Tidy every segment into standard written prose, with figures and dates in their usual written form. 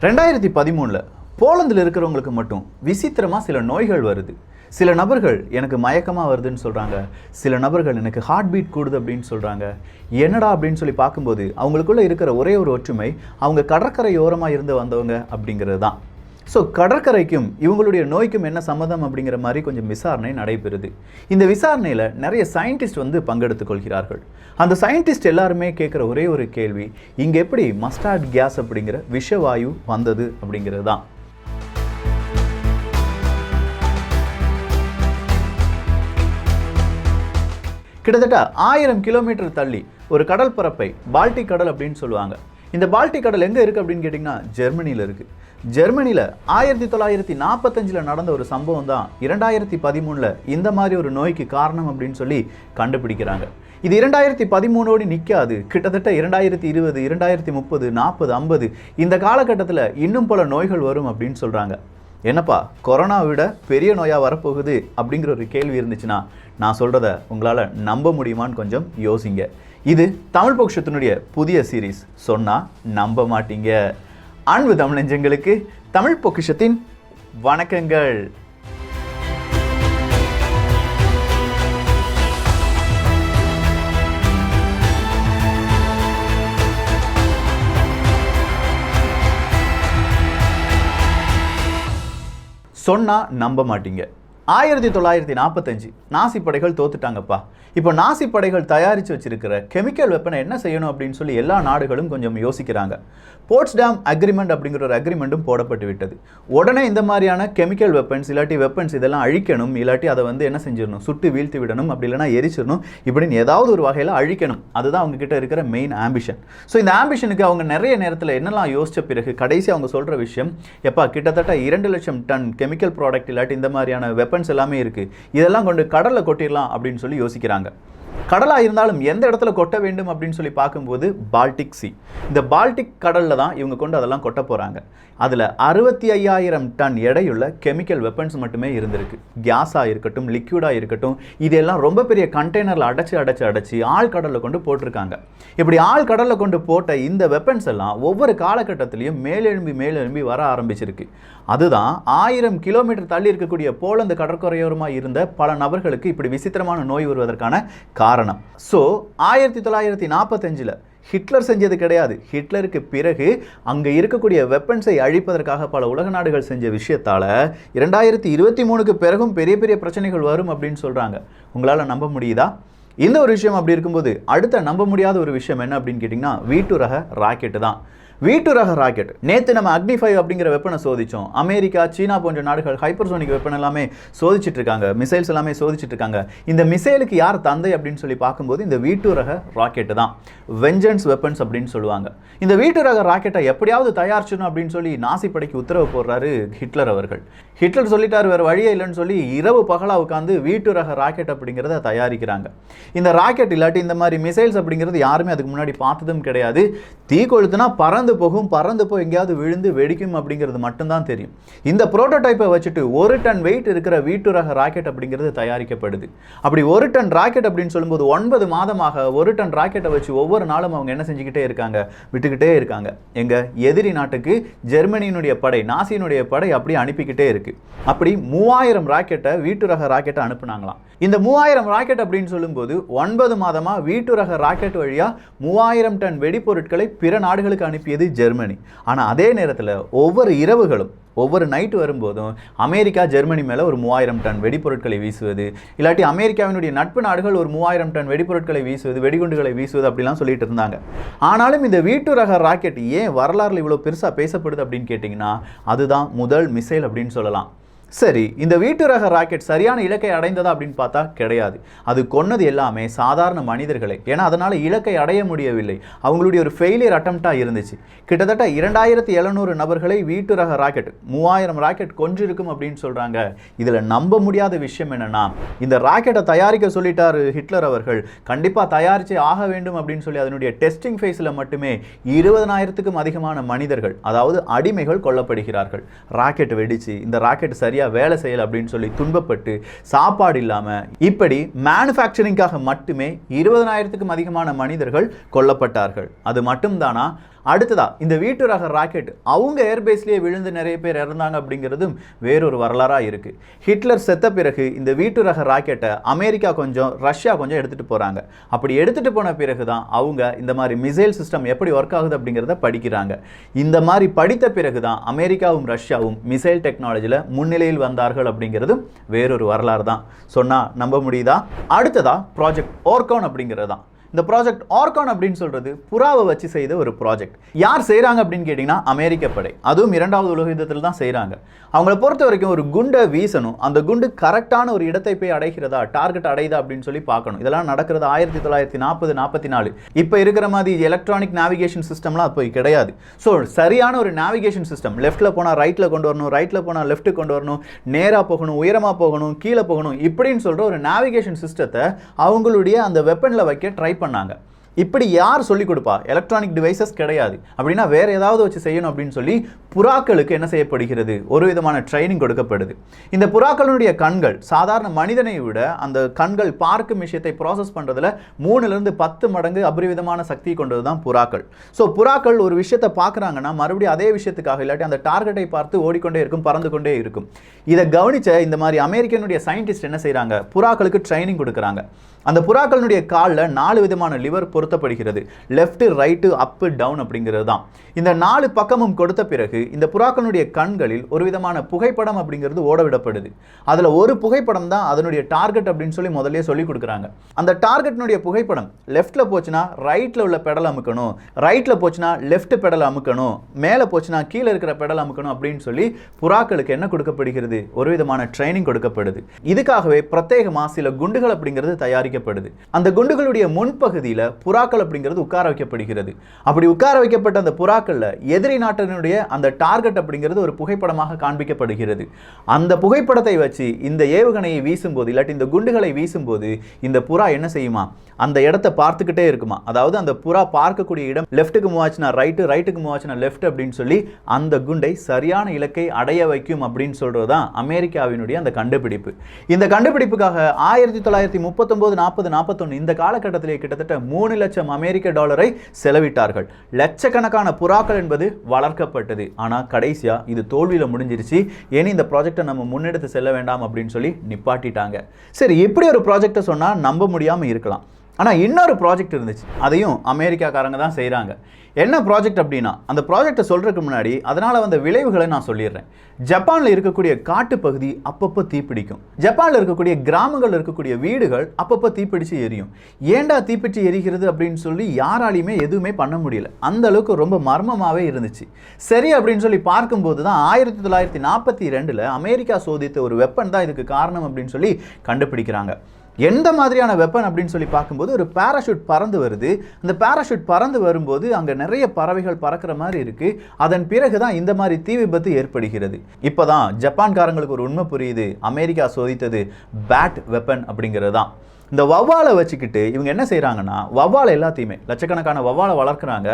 2013 போலந்தில் இருக்கிறவங்களுக்கு மட்டும் விசித்திரமாக சில நோய்கள் வருது. சில நபர்கள் எனக்கு மயக்கமாக வருதுன்னு சொல்கிறாங்க, சில நபர்கள் எனக்கு ஹார்ட் பீட் கூடுது அப்படின்னு சொல்கிறாங்க. என்னடா அப்படின்னு சொல்லி பார்க்கும்போது அவங்களுக்குள்ள இருக்கிற ஒரே ஒரு ஒற்றுமை அவங்க கடற்கரையோரமாக இருந்து வந்தவங்க அப்படிங்கிறது தான். ஸோ கடற்கரைக்கும் இவங்களுடைய நோய்க்கும் என்ன சம்மதம் அப்படிங்கிற மாதிரி கொஞ்சம் விசாரணை நடைபெறுது. இந்த விசாரணையில் நிறைய சயின்டிஸ்ட் பங்கெடுத்துக் கொள்கிறார்கள். அந்த சயின்டிஸ்ட் எல்லாருமே கேட்குற ஒரே ஒரு கேள்வி, இங்கே எப்படி மஸ்டார்ட் கேஸ் அப்படிங்கிற விஷவாயு வந்தது அப்படிங்கிறது தான். கிட்டத்தட்ட 1000 கிலோமீட்டர் தள்ளி ஒரு கடல் பரப்பை பால்டிக் கடல் அப்படின்னு சொல்லுவாங்க. இந்த பால்டிக் கடல் எங்கே இருக்குது அப்படின்னு கேட்டிங்கன்னா ஜெர்மனியில் இருக்குது. ஜெர்மனியில் 1945 நடந்த ஒரு சம்பவம் தான் 2013 இந்த மாதிரி ஒரு நோய்க்கு காரணம் அப்படின்னு சொல்லி கண்டுபிடிக்கிறாங்க. இது 2013 நிற்காது. கிட்டத்தட்ட 2020, 2030, 40, 50 இந்த காலகட்டத்தில் இன்னும் பல நோய்கள் வரும் அப்படின்னு சொல்கிறாங்க. என்னப்பா கொரோனா விட பெரிய நோயாக வரப்போகுது அப்படிங்கிற ஒரு கேள்வி இருந்துச்சுன்னா நான் சொல்கிறத உங்களால் நம்ப முடியுமான்னு கொஞ்சம் யோசிங்க. இது தமிழ் பொக்கிஷத்தினுடைய புதிய சீரீஸ், சொன்னால் நம்ப மாட்டீங்க. அன்பு தமிழ் நெஞ்சங்களுக்கு தமிழ் பொக்கிஷத்தின் வணக்கங்கள். சொன்னா நம்ப மாட்டீங்க. 1945 நாசி படைகள் தோத்துட்டாங்கப்பா. இப்போ நாசி படைகள் தயாரித்து வச்சிருக்கிற கெமிக்கல் வெப்பனை என்ன செய்யணும் அப்படின்னு சொல்லி எல்லா நாடுகளும் கொஞ்சம் யோசிக்கிறாங்க. போட்ஸ்டாம் அக்ரிமெண்ட் அப்படிங்கிற ஒரு அக்ரிமெண்ட்டும் போடப்பட்டு விட்டது. உடனே இந்த மாதிரியான கெமிக்கல் வெப்பன்ஸ் இல்லாட்டி வெப்பன்ஸ் இதெல்லாம் அழிக்கணும், இல்லாட்டி அதை என்ன செஞ்சிடணும், சுட்டு வீழ்த்தி விடணும், அப்படி இல்லைனா எரிச்சிடணும், இப்படின்னு ஏதாவது ஒரு வகையில் அழிக்கணும். அதுதான் அவங்க கிட்ட இருக்கிற மெயின் ஆம்பிஷன். ஸோ இந்த ஆம்பிஷனுக்கு அவங்க நிறைய நேரத்தில் என்னெல்லாம் யோசித்த பிறகு கடைசி அவங்க சொல்கிற விஷயம், எப்பா கிட்டத்தட்ட 2 லட்சம் டன் கெமிக்கல் ப்ராடக்ட் இல்லாட்டி இந்த மாதிரியான வெப்பன்ஸ் எல்லாமே இருக்குது, இதெல்லாம் கொண்டு கடலில் கொட்டிடலாம் அப்படின்னு சொல்லி யோசிக்கிறாங்க. கடலாக இருந்தாலும் எந்த இடத்துல கொட்ட வேண்டும் அப்படின்னு சொல்லி பார்க்கும்போது பால்டிக் சி, இந்த பால்டிக் கடலில் தான் இவங்க கொண்டு அதெல்லாம் கொட்ட போகிறாங்க. அதில் 65,000 டன் எடையுள்ள கெமிக்கல் வெப்பன்ஸ் மட்டுமே இருந்திருக்கு. கேஸாக இருக்கட்டும், லிக்யூடாக இருக்கட்டும், இதெல்லாம் ரொம்ப பெரிய கண்டெய்னரில் அடைச்சி ஆழ்கடலில் கொண்டு போட்டிருக்காங்க. இப்படி ஆழ்கடலில் கொண்டு போட்ட இந்த வெப்பன்ஸ் எல்லாம் ஒவ்வொரு காலகட்டத்திலையும் மேலெழும்பி வர ஆரம்பிச்சிருக்கு. அதுதான் 1000 கிலோமீட்டர் தள்ளி இருக்கக்கூடிய போலந்து கடற்கரையோரமாக இருந்த பல நபர்களுக்கு இப்படி விசித்திரமான நோய் வருவதற்கான காரணம். ஸோ 1945 ஹிட்லர் செஞ்சது கிடையாது. ஹிட்லருக்கு பிறகு அங்கே இருக்கக்கூடிய வெப்பன்ஸை அழிப்பதற்காக பல உலக நாடுகள் செஞ்ச விஷயத்தால் 2023க்கு பிறகும் பெரிய பெரிய பிரச்சனைகள் வரும் அப்படின்னு சொல்கிறாங்க. உங்களால் நம்ப முடியுதா? இந்த ஒரு விஷயம் அப்படி இருக்கும்போது அடுத்த நம்ப முடியாத ஒரு விஷயம் என்ன அப்படின்னு கேட்டிங்கன்னா V2 ரக ராக்கெட்டு தான். V2 ரக ராக்கெட் நேற்று நம்ம அக்னி 5 அப்படிங்கிற வெப்பனை சோதித்தோம். அமெரிக்கா, சீனா போன்ற நாடுகள் ஹைப்பர்சோனிக் வெப்பன் எல்லாமே சோதிச்சுட்டு இருக்காங்க, மிசைல்ஸ் எல்லாமே சோதிச்சுட்டு இருக்காங்க. இந்த மிசைலுக்கு யார் தந்தை அப்படின்னு சொல்லி பார்க்கும்போது இந்த V2 ரக ராக்கெட்டு தான். வெஞ்சன்ஸ் வெப்பன்ஸ் அப்படின்னு சொல்லுவாங்க. இந்த V2 ரக ராக்கெட்டை எப்படியாவது தயாரிச்சணும் அப்படின்னு சொல்லி நாசி படைக்கு உத்தரவு போடுறாரு ஹிட்லர் அவர்கள். ஹிட்லர் சொல்லிட்டார் வேறு வழியே இல்லைன்னு சொல்லி இரவு பகலாக உட்காந்து V2 ரக ராக்கெட் அப்படிங்கிறத தயாரிக்கிறாங்க. இந்த ராக்கெட் இல்லாட்டி இந்த மாதிரி மிசைல்ஸ் அப்படிங்கிறது யாருமே அதுக்கு முன்னாடி பார்த்ததும் கிடையாது. தீ கொளுத்துனா பறந்து போய் எங்கேயாவது விழுந்து வெடிக்கும் அப்படிங்கிறது மட்டும்தான் தெரியும். இந்த புரோட்டோடைப்பை வச்சுட்டு 1 டன் வெயிட் இருக்கிற V2 ரக ராக்கெட் அப்படிங்கிறது தயாரிக்கப்படுது. அப்படி 1 டன் ராக்கெட் அப்படின்னு சொல்லும்போது 9 மாதமாக 1 டன் ராக்கெட்டை வச்சு ஒவ்வொரு நாளும் அவங்க என்ன செஞ்சுக்கிட்டே இருக்காங்க, விட்டுக்கிட்டே இருக்காங்க. எங்க எதிரி நாட்டுக்கு ஜெர்மனியினுடைய படை, நாசியினுடைய படை அப்படி அனுப்பிக்கிட்டே இருக்கு. அப்படி 3000 ராக்கெட்டை V2 ரக ராக்கெட்டை அனுப்புனாங்களாம். இந்த 3000 ராக்கெட் அப்படின்னு சொல்லும்போது 9 மாதமா V2 ரக ராக்கெட் வழியா 3000 டன் வெடிப்பொருட்களை பிற நாடுகளுக்கு அனுப்பியது ஜெர்மனி. ஆனால் அதே நேரத்தில் ஒவ்வொரு இரவுகளும் ஒவ்வொரு நைட்டு வரும்போதும் அமெரிக்கா ஜெர்மனி மேலே ஒரு 3000 டன் வெடிப்பொருட்களை வீசுவது, இல்லாட்டி அமெரிக்காவினுடைய நட்பு நாடுகள் ஒரு 3000 டன் வெடிப்பொருட்களை வீசுவது, வெடிகுண்டுகளை வீசுவது அப்படிலாம் சொல்லிட்டு இருந்தாங்க. ஆனாலும் இந்த V2 ரக ராக்கெட் ஏன் வரலாறுல இவ்வளோ பெருசாக பேசப்படுது அப்படின்னு கேட்டிங்கன்னா அதுதான் முதல் மிசைல் அப்படின்னு சொல்லலாம். சரி, இந்த V2 ரக ராக்கெட் சரியான இலக்கை அடைந்ததா அப்படின்னு பார்த்தா கிடையாது. அது கொன்னது எல்லாமே சாதாரண மனிதர்களை. ஏன்னா அதனால் இலக்கை அடைய முடியவில்லை. அவங்களுடைய ஒரு ஃபெயிலியர் அட்டம்ப்டாக இருந்துச்சு. கிட்டத்தட்ட 2700 நபர்களை V2 ரக ராக்கெட் 3000 ராக்கெட் கொன்றிருக்கும் அப்படின்னு சொல்கிறாங்க. இதில் நம்ப முடியாத விஷயம் என்னென்னா, இந்த ராக்கெட்டை தயாரிக்க சொல்லிட்டார் ஹிட்லர் அவர்கள். கண்டிப்பாக தயாரித்தே ஆக வேண்டும் அப்படின்னு சொல்லி அதனுடைய டெஸ்டிங் ஃபேஸில் மட்டுமே 20,000க்கும் அதிகமான மனிதர்கள், அதாவது அடிமைகள் கொல்லப்படுகிறார்கள். ராக்கெட் வெடிச்சு இந்த ராக்கெட் சரியாக வேலை செய்யல அப்படின்னு சொல்லி துன்பப்பட்டு சாப்பாடு இல்லாமல் இப்படி மேனுஃபேக்சரிங்காக மட்டுமே 20,000க்கும் அதிகமான மனிதர்கள் கொல்லப்பட்டார்கள். அது மட்டும்தானா, அடுத்ததா இந்த வீட்டு ரக ராக்கெட் அவங்க ஏர்பேஸ்லேயே விழுந்து நிறைய பேர் இறந்தாங்க அப்படிங்கிறதும் வேறொரு வரலாறாக இருக்குது. ஹிட்லர் செத்த பிறகு இந்த வீட்டு ரக ராக்கெட்டை அமெரிக்கா கொஞ்சம் ரஷ்யா கொஞ்சம் எடுத்துகிட்டு போகிறாங்க. அப்படி எடுத்துகிட்டு போன பிறகு தான் அவங்க இந்த மாதிரி மிசைல் சிஸ்டம் எப்படி ஒர்க் ஆகுது அப்படிங்கிறத படிக்கிறாங்க. இந்த மாதிரி படித்த பிறகு தான் அமெரிக்காவும் ரஷ்யாவும் மிசைல் டெக்னாலஜியில் முன்னிலையில் வந்தார்கள் அப்படிங்கிறதும் வேறொரு வரலாறு தான். சொன்னால் நம்ப முடியுதா? அடுத்ததா ப்ராஜெக்ட் ஓர்கான் அப்படிங்கிறது தான். இந்த ப்ராஜெக்ட் ஆர்கான் அப்படின்னு சொல்றது புறாவை வச்சு செய்த ஒரு ப்ராஜெக்ட். யார் செய்கிறாங்க அப்படின்னு கேட்டிங்கன்னா அமெரிக்க படை. அதுவும் 2வது உலக யுத்தத்தில் தான் செய்கிறாங்க. அவங்கள பொறுத்த வரைக்கும் ஒரு குண்டை வீசணும், அந்த குண்டு கரெக்டான ஒரு இடத்தை போய் அடைகிறதா, டார்கெட் அடையுதா அப்படின்னு சொல்லி பார்க்கணும். இதெல்லாம் நடக்கிறது 1940-44. இப்போ இருக்கிற மாதிரி எலக்ட்ரானிக் நேவிகேஷன் சிஸ்டம்லாம் அப்போ கிடையாது. ஸோ சரியான ஒரு நேவிகேஷன் சிஸ்டம், லெஃப்ட்டில் போனால் ரைட்டில் கொண்டு வரணும், ரைட்டில் போனால் லெஃப்ட்டுக்கு கொண்டு வரணும், நேராக போகணும், உயரமாக போகணும், கீழே போகணும், இப்படின்னு சொல்கிற ஒரு நேவிகேஷன் சிஸ்டத்தை அவங்களுடைய அந்த வெப்பனில் வைக்க ட்ரை பண்ணாங்க. இப்படி யார் சொல்லிக் கொடுப்பா? எலக்ட்ரானிக் டிவைசஸ் கிடையாது. அப்படின்னா வேற ஏதாவது வச்சு செய்யணும் அப்படின்னு சொல்லி புறாக்களுக்கு என்ன செய்யப்படுகிறது? ஒரு விதமான ட்ரைனிங் கொடுக்கப்படுது. இந்த புறாக்களுடைய கண்கள் சாதாரண மனிதனை விட அந்த கண்கள் பார்க்கும் விஷயத்தை ப்ராசஸ் பண்ணுறதுல 3லிருந்து 10 மடங்கு அபரிவிதமான சக்தி கொண்டது தான் புறாக்கள். ஸோ புறாக்கள் ஒரு விஷயத்தை பார்க்குறாங்கன்னா மறுபடியும் அதே விஷயத்துக்காக இல்லாட்டி அந்த டார்கெட்டை பார்த்து ஓடிக்கொண்டே இருக்கும், பறந்து கொண்டே இருக்கும். இதை கவனிச்ச இந்த மாதிரி அமெரிக்கனுடைய சயின்டிஸ்ட் என்ன செய்கிறாங்க? புறாக்களுக்கு ட்ரைனிங் கொடுக்குறாங்க. அந்த புறாக்களுடைய காலில் 4 விதமான லிவர் பொருத்தப்படுகிறது. லெஃப்ட், ரைட்டு, அப்பு, டவுன் அப்படிங்கிறது தான். இந்த 4 பக்கமும் கொடுத்த பிறகு இந்த புறாக்களுடைய கண்களில் ஒரு விதமான புகைப்படம் அப்படிங்கிறது ஓடவிடப்படுது. அதில் ஒரு புகைப்படம் தான் அதனுடைய டார்கெட் அப்படின்னு சொல்லி முதல்ல சொல்லி கொடுக்குறாங்க. அந்த டார்கெட்னுடைய புகைப்படம் லெஃப்ட்டில் போச்சுன்னா ரைட்டில் உள்ள பெடல் அமுக்கணும், ரைட்டில் போச்சுன்னா லெஃப்ட் பெடல் அமுக்கணும், மேலே போச்சுன்னா கீழே இருக்கிற பெடல் அமுக்கணும் அப்படின்னு சொல்லி புறாக்களுக்கு என்ன கொடுக்கப்படுகிறது? ஒரு விதமான ட்ரைனிங் கொடுக்கப்படுது. இதுக்காகவே பிரத்யேகமாக சில குண்டுகள் அப்படிங்கிறது தயாரிக்கப்படுது. அந்த குண்டுகளுடைய முன்பகுதியில் புறாக்கள் அப்படிங்கிறது உட்கார வைக்கப்படுகிறது. அப்படி உட்கார வைக்கப்பட்ட அந்த புறாக்கள்ல எதிரி நாட்டினுடைய அந்த டார்கெட் அப்படிங்கிறது ஒரு புகைப்படமாக காண்பிக்கப்படுகிறது. அந்த புகைப்படத்தை வச்சு இந்த ஏவுகணையை வீசும்போது இல்லாட்டி இந்த குண்டுகளை வீசும்போது இந்த புறா என்ன செய்யுமா? அந்த இடத்தை பார்த்துக்கிட்டே இருக்குமா. அதாவது அந்த புறா பார்க்கக்கூடிய இடம் லெஃப்ட்டுக்கு மூவ் ஆச்சுன்னா ரைட்டு, ரைட்டுக்கு மூவ் ஆச்சுன்னா லெஃப்ட் அப்படின்னு சொல்லி அந்த குண்டை சரியான இலக்கை அடைய வைக்கும் அப்படின்னு சொல்றது தான் அமெரிக்காவினுடைய அந்த கண்டுபிடிப்பு. இந்த கண்டுபிடிப்புக்காக 1939, 40, 41 இந்த காலகட்டத்திலே கிட்டத்தட்ட 3 லட்சம் அமெரிக்க டாலரை செலவிட்டார்கள். லட்சக்கணக்கான புறாக்கள் என்பது வளர்க்கப்பட்டது. ஆனால் கடைசியா இது தோல்வியில் முடிஞ்சிருச்சு. ஏன்னு இந்த ப்ராஜெக்டை நம்ம முன்னெடுத்து செல்ல வேண்டாம் அப்படின்னு சொல்லி நிப்பாட்டிட்டாங்க. சரி, இப்படி ஒரு ப்ராஜெக்டை சொன்னால் நம்ப முடியாமல் இருக்கலாம். ஆனால் இன்னொரு ப்ராஜெக்ட் இருந்துச்சு. அதையும் அமெரிக்காக்காரங்க தான் செய்கிறாங்க. என்ன ப்ராஜெக்ட் அப்படின்னா, அந்த ப்ராஜெக்டை சொல்கிறதுக்கு முன்னாடி அதனால் வந்த விளைவுகளை நான் சொல்லிடுறேன். ஜப்பானில் இருக்கக்கூடிய காட்டுப்பகுதி அப்பப்போ தீப்பிடிக்கும். ஜப்பானில் இருக்கக்கூடிய கிராமங்கள் இருக்கக்கூடிய வீடுகள் அப்பப்போ தீப்பிடிச்சு எரியும். ஏண்டா தீப்பிடிச்சு எரிகிறது அப்படின்னு சொல்லி யாராலையுமே எதுவுமே பண்ண முடியல. அந்த அளவுக்கு ரொம்ப மர்மமாகவே இருந்துச்சு. சரி அப்படின்னு சொல்லி பார்க்கும்போது தான் 1942 அமெரிக்கா சோதித்த ஒரு வெப்பன் தான் இதுக்கு காரணம் அப்படின்னு சொல்லி கண்டுபிடிக்கிறாங்க. எந்த மாதிரியான வெப்பன் அப்படின்னு சொல்லி பார்க்கும்போது ஒரு பேராஷூட் பறந்து வருது. அந்த பேராஷூட் பறந்து வரும்போது அங்கே நிறைய பறவைகள் பறக்கிற மாதிரி இருக்குது. அதன் பிறகு தான் இந்த மாதிரி தீ விபத்து ஏற்படுகிறது. இப்போ தான் ஜப்பான்காரங்களுக்கு ஒரு உண்மை புரியுது. அமெரிக்கா சோதித்தது பேட் வெப்பன் அப்படிங்கிறது தான். இந்த வவ்வாலை வச்சுக்கிட்டு இவங்க என்ன செய்கிறாங்கன்னா, வவ்வாலை எல்லாத்தையுமே லட்சக்கணக்கான வவ்வாலை வளர்க்குறாங்க.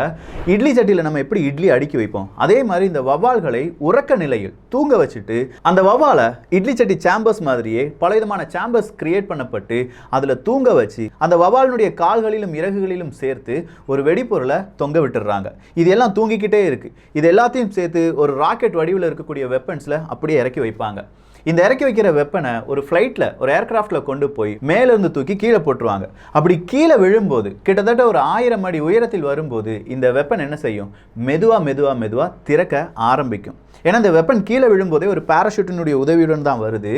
இட்லி சட்டியில் நம்ம எப்படி இட்லி அடுக்கி வைப்போம், அதே மாதிரி இந்த வவ்வால்களை உறக்க நிலையில் தூங்க வச்சுட்டு அந்த வவ்வாலை இட்லி சட்டி சாம்பர்ஸ் மாதிரியே பல விதமான சாம்பர்ஸ் கிரியேட் பண்ணப்பட்டு அதில் தூங்க வச்சு அந்த வவ்வாலினுடைய கால்களிலும் இறகுகளிலும் சேர்த்து ஒரு வெடிப்பொருளை தொங்க விட்டுடுறாங்க. இது எல்லாம் தூங்கிக்கிட்டே இருக்குது. இது எல்லாத்தையும் சேர்த்து ஒரு ராக்கெட் வடிவில் இருக்கக்கூடிய வெப்பன்ஸில் அப்படியே இறக்கி வைப்பாங்க. இந்த இறக்கி வைக்கிற வெப்பனை ஒரு ஃப்ளைட்டில், ஒரு ஏர்கிராஃப்டில் கொண்டு போய் மேலேருந்து தூக்கி கீழே போட்டுருவாங்க. அப்படி கீழே விழும்போது கிட்டத்தட்ட ஒரு 1000 அடி உயரத்தில் வரும்போது இந்த வெப்பன் என்ன செய்யும்? மெதுவாக திறக்க ஆரம்பிக்கும். ஏன்னா இந்த வெப்பன் கீழே விழும்போதே ஒரு பேராஷூட்டினுடைய உதவியுடன் தான் வருது.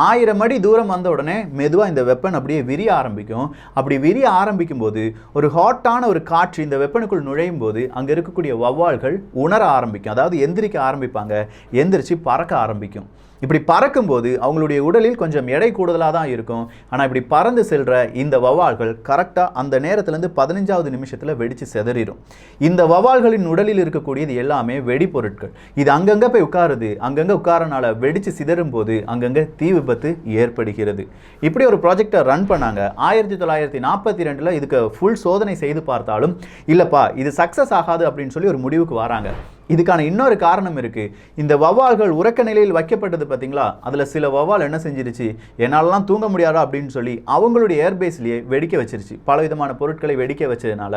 1000 அடி தூரம் வந்த உடனே மெதுவாக இந்த வெப்பன் அப்படியே விரிய ஆரம்பிக்கும். அப்படி விரிய ஆரம்பிக்கும் போது ஒரு ஹாட்டான ஒரு காற்று இந்த வெப்பனுக்குள் நுழையும் போது அங்கே இருக்கக்கூடிய வவ்வால்கள் உணர ஆரம்பிக்கும். அதாவது எந்திரிக்க ஆரம்பிப்பாங்க. எந்திரிச்சு பறக்க ஆரம்பிக்கும். இப்படி பறக்கும்போது அவங்களுடைய உடலில் கொஞ்சம் எடை கூடுதலாக தான் இருக்கும். ஆனால் இப்படி பறந்து செல்கிற இந்த வவ்வால்கள் கரெக்டாக அந்த நேரத்துலேருந்து 15வது நிமிஷத்தில் வெடித்து செதறிடும். இந்த வவ்வால்களின் உடலில் இருக்கக்கூடியது எல்லாமே வெடிப்பொருட்கள். இது அங்கங்கே போய் உட்காருது. அங்கங்கே உட்காரனால வெடித்து சிதறும் போது அங்கங்கே தீ விபத்து ஏற்படுகிறது. இப்படி ஒரு ப்ராஜெக்டை ரன் பண்ணாங்க. 1942 இதுக்கு ஃபுல் சோதனை செய்து பார்த்தாலும் இல்லைப்பா இது சக்ஸஸ் ஆகாது அப்படின்னு சொல்லி ஒரு முடிவுக்கு வராங்க. இதுக்கான இன்னொரு காரணம் இருக்கு. இந்த வௌவால்கள் உறக்க நிலையில் வைக்கப்பட்டது பார்த்தீங்களா, அதில் சில வௌவால் என்ன செஞ்சிருச்சு, என்னாலலாம் தூங்க முடியாதா அப்படின்னு சொல்லி அவங்களுடைய ஏர்பேஸ்லேயே வெடிக்க வச்சிருச்சு. பல விதமான பொருட்களை வெடிக்க வச்சதுனால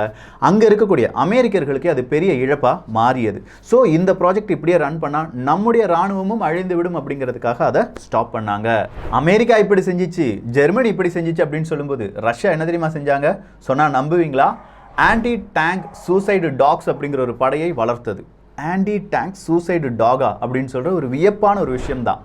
அங்கே இருக்கக்கூடிய அமெரிக்கர்களுக்கு அது பெரிய இழப்பாக மாறியது. ஸோ இந்த ப்ராஜெக்ட் இப்படியே ரன் பண்ணால் நம்முடைய ராணுவமும் அழிந்து விடும் அப்படிங்கிறதுக்காக அதை ஸ்டாப் பண்ணாங்க. அமெரிக்கா இப்படி செஞ்சிச்சு, ஜெர்மனி இப்படி செஞ்சிச்சு அப்படின்னு சொல்லும்போது ரஷ்யா என்ன தெரியுமா செஞ்சாங்க சொன்னால் நம்புவீங்களா? ஆன்டி டேங்க் சூசைடு டாக்ஸ் அப்படிங்கிற ஒரு படையை வளர்த்தது. ஆன்டி டேங்க் சூசைடு டாகா அப்படின்னு சொல்கிற ஒரு வியப்பான ஒரு விஷயம்தான்.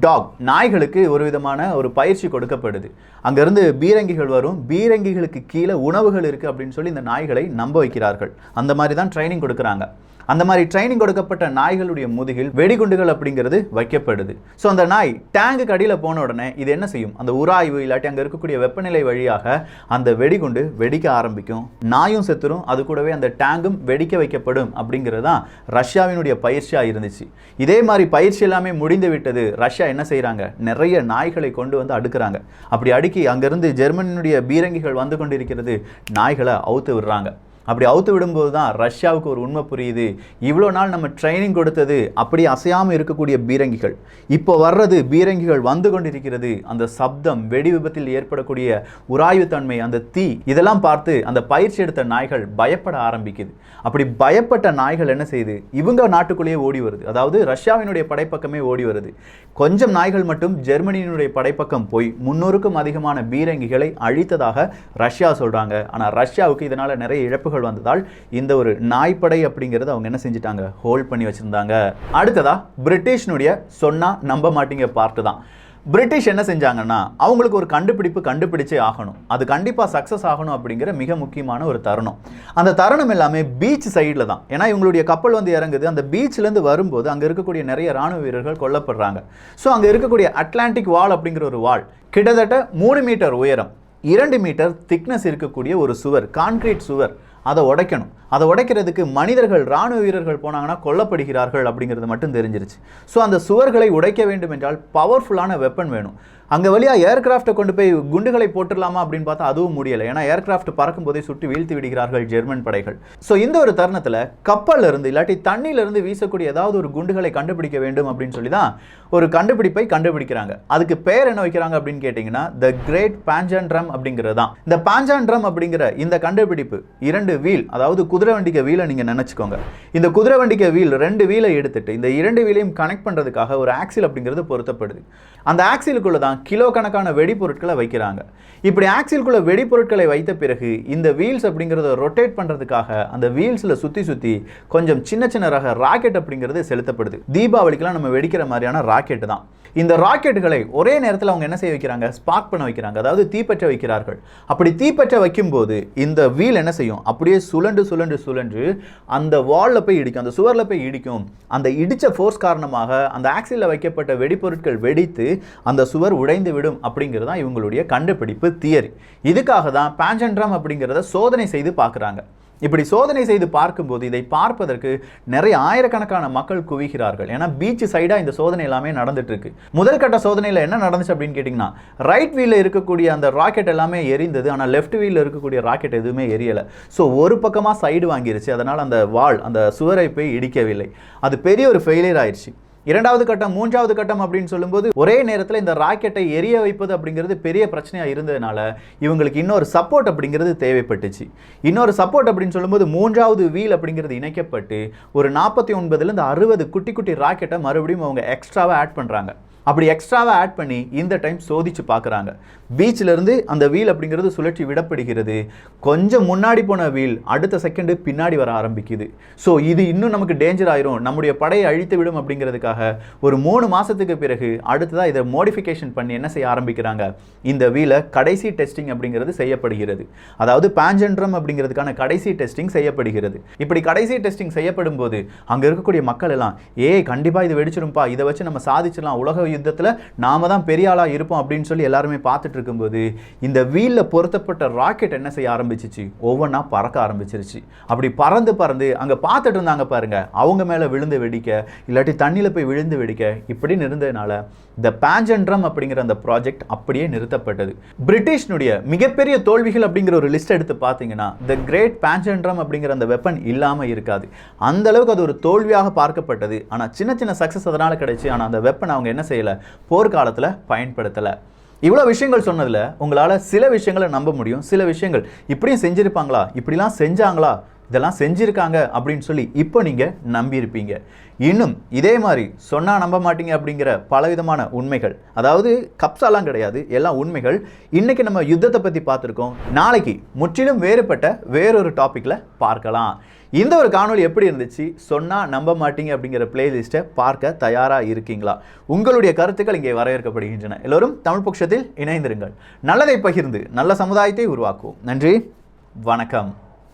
டாக் நாய்களுக்கு ஒரு விதமான ஒரு பயிற்சி கொடுக்கப்படுது. அங்கேருந்து பீரங்கிகள் வரும், பீரங்கிகளுக்கு கீழே உணவுகள் இருக்குது அப்படின்னு சொல்லி இந்த நாய்களை நம்ப வைக்கிறார்கள். அந்த மாதிரி தான் ட்ரைனிங் கொடுக்குறாங்க. அந்த மாதிரி ட்ரைனிங் கொடுக்கப்பட்ட நாய்களுடைய முதுகில் வெடிகுண்டுகள் அப்படிங்கிறது வைக்கப்படுது. ஸோ அந்த நாய் டேங்குக்கு அடியில் போன உடனே இது என்ன செய்யும், அந்த உராய்வு இல்லாட்டி அங்கே இருக்கக்கூடிய வெப்பநிலை வழியாக அந்த வெடிகுண்டு வெடிக்க ஆரம்பிக்கும், நாயும் செத்துரும், அது கூடவே அந்த டேங்கும் வெடிக்க வைக்கப்படும் அப்படிங்கிறது தான் ரஷ்யாவினுடைய பயிற்சியாக இருந்துச்சு. இதே மாதிரி பயிற்சி எல்லாமே முடிந்து விட்டது. ரஷ்யா என்ன செய்கிறாங்க, நிறைய நாய்களை கொண்டு வந்து அடுக்குறாங்க. அப்படி அடுக்கி அங்கேருந்து ஜெர்மனியினுடைய பீரங்கிகள் வந்து கொண்டிருக்கிறது, நாய்களை அவுத்து விடுறாங்க. அப்படி அவுத்து விடும்போது தான் ரஷ்யாவுக்கு ஒரு உண்மை புரியுது, இவ்வளோ நாள் நம்ம ட்ரைனிங் கொடுத்தது அப்படி அசையாமல் இருக்கக்கூடிய பீரங்கிகள், இப்போ வர்றது பீரங்கிகள் வந்து கொண்டிருக்கிறது, அந்த சப்தம், வெடி விபத்தில் ஏற்படக்கூடிய உராய்வுத்தன்மை, அந்த தீ, இதெல்லாம் பார்த்து அந்த பயிற்சி எடுத்த நாய்கள் பயப்பட ஆரம்பிக்குது. அப்படி பயப்பட்ட நாய்கள் என்ன செய்யுது, இவங்க நாட்டுக்குள்ளேயே ஓடி வருது. அதாவது ரஷ்யாவினுடைய படைப்பக்கமே ஓடி வருது. கொஞ்சம் நாய்கள் மட்டும் ஜெர்மனியினுடைய படைப்பக்கம் போய் 300க்கும் அதிகமான பீரங்கிகளை அழித்ததாக ரஷ்யா சொல்கிறாங்க. ஆனால் ரஷ்யாவுக்கு இதனால் நிறைய இழப்புகள் வந்ததால் இந்த ஒரு நாய்ப்படை அப்படிங்கிறது அவங்க என்ன செஞ்சிட்டாங்க, ஹோல்ட் பண்ணி வச்சிருந்தாங்க. அடுத்ததா பிரிட்டிஷ்னுடைய சொன்னா நம்ப மாட்டீங்க பார்ட்டு தான். பிரிட்டிஷ் என்ன செஞ்சாங்கன்னா, அவங்களுக்கு ஒரு கண்டுபிடிச்சே ஆகணும், அது கண்டிப்பாக சக்ஸஸ் ஆகணும் அப்படிங்கிற மிக முக்கியமான ஒரு தருணம். அந்த தருணம் எல்லாமே பீச் சைடில் தான். ஏன்னா இவங்களுடைய கப்பல் வந்து இறங்குது, அந்த பீச்லேருந்து வரும்போது அங்கே இருக்கக்கூடிய நிறைய ராணுவ வீரர்கள் கொல்லப்படுறாங்க. ஸோ அங்கே இருக்கக்கூடிய அட்லாண்டிக் வால் அப்படிங்கிற ஒரு வால் கிட்டத்தட்ட 3 மீட்டர் உயரம், 2 மீட்டர் திக்னஸ் இருக்கக்கூடிய ஒரு சுவர், கான்கிரீட் சுவர், அதை உடைக்கணும். அதை உடைக்கிறதுக்கு மனிதர்கள், ராணுவ வீரர்கள் போனாங்கன்னா கொல்லப்படுகிறார்கள் அப்படிங்கிறது மட்டும் தெரிஞ்சிருச்சு. ஸோ அந்த சுவர்களை உடைக்க வேண்டும் என்றால் பவர்ஃபுல்லான வெப்பன் வேணும். அங்கே வழியாக ஏர்கிராஃப்டை கொண்டு போய் குண்டுகளை போட்டுடலாமா அப்படின்னு பார்த்தா அதுவும் முடியலை. ஏன்னா ஏர்கிராஃப்ட் பறக்கும் போதே சுட்டு வீழ்த்தி விடுகிறார்கள் ஜெர்மன் படைகள். ஸோ இந்த ஒரு தருணத்தில் கப்பலில் இருந்து இல்லாட்டி தண்ணியிலிருந்து வீசக்கூடிய ஏதாவது ஒரு குண்டுகளை கண்டுபிடிக்க வேண்டும் அப்படின்னு சொல்லி தான் ஒரு கண்டுபிடிப்பை கண்டுபிடிக்கிறாங்க. அதுக்கு பேர் என்ன வைக்கிறாங்க அப்படின்னு கேட்டிங்கன்னா, த கிரேட் பாஞ்சான் ட்ரம் அப்படிங்கிறது தான். இந்த பாஞ்சான் ட்ரம் அப்படிங்கிற இந்த கண்டுபிடிப்பு 2 வீல், அதாவது குதிரை வண்டிக்க வீலை நீங்கள் நினச்சிக்கோங்க. இந்த குதிரை வண்டிக்க வீல் 2 வீலை எடுத்துட்டு இந்த 2 வீலையும் கனெக்ட் பண்ணுறதுக்காக ஒரு ஆக்சில் அப்படிங்கிறது பொருத்தப்படுது. அந்த ஆக்சிலுக்குள்ள தான் கிலோ கணக்கான வெடிப்பொருட்களை வைக்கிறாங்க. இப்படி ஆக்சிலுக்குள்ள வெடிப்பொருட்களை வைத்த பிறகு இந்த வீல்ஸ் அப்படிங்கிறத ரொட்டேட் பண்ணுறதுக்காக அந்த வீல்ஸில் சுற்றி கொஞ்சம் சின்ன ரக ராக்கெட் அப்படிங்கிறது செலுத்தப்படுது. தீபாவளிக்கெல்லாம் நம்ம வெடிக்கிற மாதிரியான ராக்கெட்டு தான். இந்த ராக்கெட்டுகளை ஒரே நேரத்தில் அவங்க என்ன செய்ய வைக்கிறாங்க, ஸ்பார்க் பண்ண வைக்கிறாங்க, அதாவது தீப்பற்ற வைக்கிறார்கள். அப்படி தீப்பற்ற வைக்கும்போது இந்த வீல் என்ன செய்யும், அப்படியே சுழன்று அந்த வாலில் போய் இடிக்கும், அந்த சுவரில் போய் இடிக்கும். அந்த இடித்த ஃபோர்ஸ் காரணமாக அந்த ஆக்சிலில் வைக்கப்பட்ட வெடிப்பொருட்கள் வெடித்து அந்த சுவர் உடைந்து விடும் அப்படிங்கிறது தான் இவங்களுடைய கண்டுபிடிப்பு தியரி. இதுக்காக தான் பாஞ்சான் ட்ரம் அப்படிங்கிறத சோதனை செய்து பார்க்குறாங்க. இப்படி சோதனை செய்து பார்க்கும்போது இதை பார்ப்பதற்கு நிறைய ஆயிரக்கணக்கான மக்கள் குவிகிறார்கள். ஏன்னா பீச் சைடாக இந்த சோதனை எல்லாமே நடந்துட்டு இருக்கு. முதல் கட்ட சோதனையில் என்ன நடந்துச்சு அப்படின்னு கேட்டிங்கன்னா, ரைட் வீலில் இருக்கக்கூடிய அந்த ராக்கெட் எல்லாமே எரிந்தது, ஆனால் லெஃப்ட் வீலில் இருக்கக்கூடிய ராக்கெட் எதுவுமே எரியலை. ஸோ ஒரு பக்கமாக சைடு வாங்கிருச்சு, அதனால் அந்த வால், அந்த சுவரை போய் இடிக்கவில்லை. அது பெரிய ஒரு ஃபெயிலியர் ஆயிடுச்சு. 2வது கட்டம், 3வது கட்டம் அப்படின்னு சொல்லும்போது ஒரே நேரத்தில் இந்த ராக்கெட்டை எரிய வைப்பது அப்படிங்கிறது பெரிய பிரச்சனையாக இருந்ததுனால இவங்களுக்கு இன்னொரு சப்போர்ட் அப்படிங்கிறது தேவைப்பட்டுச்சு. இன்னொரு சப்போர்ட் அப்படின்னு சொல்லும்போது 3வது வீல் அப்படிங்கிறது இணைக்கப்பட்டு ஒரு 49லேருந்து 60 குட்டி ராக்கெட்டை மறுபடியும் அவங்க எக்ஸ்ட்ராவாக ஆட் பண்ணுறாங்க. அப்படி எக்ஸ்ட்ராவாக ஆட் பண்ணி இந்த டைம் சோதிச்சு பார்க்குறாங்க. பீச்சிலிருந்து அந்த வீல் அப்படிங்கிறது சுழற்சி விடப்படுகிறது. கொஞ்சம் முன்னாடி போன வீல் அடுத்த செகண்டு பின்னாடி வர ஆரம்பிக்குது. ஸோ இது இன்னும் நமக்கு டேஞ்சர் ஆயிரும், நம்முடைய படையை அழித்து விடும் அப்படிங்கிறதுக்காக ஒரு 3 மாதத்துக்கு பிறகு அடுத்ததாக இதை மோடிஃபிகேஷன் பண்ணி என்ன செய்ய ஆரம்பிக்கிறாங்க, இந்த வீலை கடைசி டெஸ்டிங் அப்படிங்கிறது செய்யப்படுகிறது. அதாவது பாஞ்சான் ட்ரம் அப்படிங்கிறதுக்கான கடைசி டெஸ்டிங் செய்யப்படுகிறது. இப்படி கடைசி டெஸ்டிங் செய்யப்படும் போது அங்கே இருக்கக்கூடிய மக்கள் எல்லாம் கண்டிப்பாக இது வெடிச்சிரும்பா, இதை வச்சு நம்ம சாதிச்சிடலாம், உலக யுத்தத்தில் நாம தான் பெரிய ஆளாக இருப்போம் அப்படின்னு சொல்லி எல்லாருமே பார்த்துட்டு இருக்கும்போது இந்த வீலில் பொருத்தப்பட்ட ராக்கெட் என்ன செய்ய ஆரம்பிச்சிச்சு, ஒவ்வொன்றா பறக்க ஆரம்பிச்சிருச்சு. அப்படி பறந்து பறந்து அங்கே பார்த்துட்டு இருந்தாங்க பாருங்க, அவங்க மேலே விழுந்து வெடிக்க, இல்லாட்டி தண்ணியில் போய் விழுந்து வெடிக்க, இப்படின்னு இருந்ததுனால த பேஞ்சன்ட்ரம் அப்படிங்கிற அந்த ப்ராஜெக்ட் அப்படியே நிறுத்தப்பட்டது. பிரிட்டிஷ்னுடைய மிகப்பெரிய தோல்விகள் அப்படிங்கிற ஒரு லிஸ்ட் எடுத்து பார்த்தீங்கன்னா த கிரேட் பேஞ்சன்ட்ரம் அப்படிங்கிற அந்த வெப்பன் இல்லாமல் இருக்காது. அந்த அளவுக்கு அது ஒரு தோல்வியாக பார்க்கப்பட்டது. ஆனால் சின்ன சின்ன சக்ஸஸ் அதனால் கிடைச்சி, ஆனால் அந்த வெப்பன் அவங்க என்ன செய்யலை, போர்க்காலத்தில் பயன்படுத்தலை. இவ்வளோ விஷயங்கள் சொன்னதில் உங்களால் சில விஷயங்களை நம்ப முடியும், சில விஷயங்கள் இப்படியும் செஞ்சுருப்பாங்களா, இப்படிலாம் செஞ்சாங்களா, இதெல்லாம் செஞ்சுருக்காங்க அப்படின்னு சொல்லி இப்போ நீங்கள் நம்பியிருப்பீங்க. இன்னும் இதே மாதிரி சொன்னால் நம்ப மாட்டீங்க அப்படிங்கிற பலவிதமான உண்மைகள், அதாவது கப்ஸாலாம் கிடையாது, எல்லாம் உண்மைகள். இன்றைக்கி நம்ம யுத்தத்தை பற்றி பார்த்துருக்கோம். நாளைக்கு முற்றிலும் வேறுபட்ட வேறொரு டாப்பிக்கில் பார்க்கலாம். இந்த ஒரு காணொலி எப்படி இருந்துச்சு, சொன்னால் நம்ப மாட்டீங்க அப்படிங்கிற பிளேலிஸ்ட்டை பார்க்க தயாராக இருக்கீங்களா? உங்களுடைய கருத்துக்கள் இங்கே வரவேற்கப்படுகின்றன. எல்லோரும் தமிழ் பட்சத்தில் இணைந்திருங்கள். நல்லதை பகிர்ந்து நல்ல சமுதாயத்தை உருவாக்குவோம். நன்றி, வணக்கம்.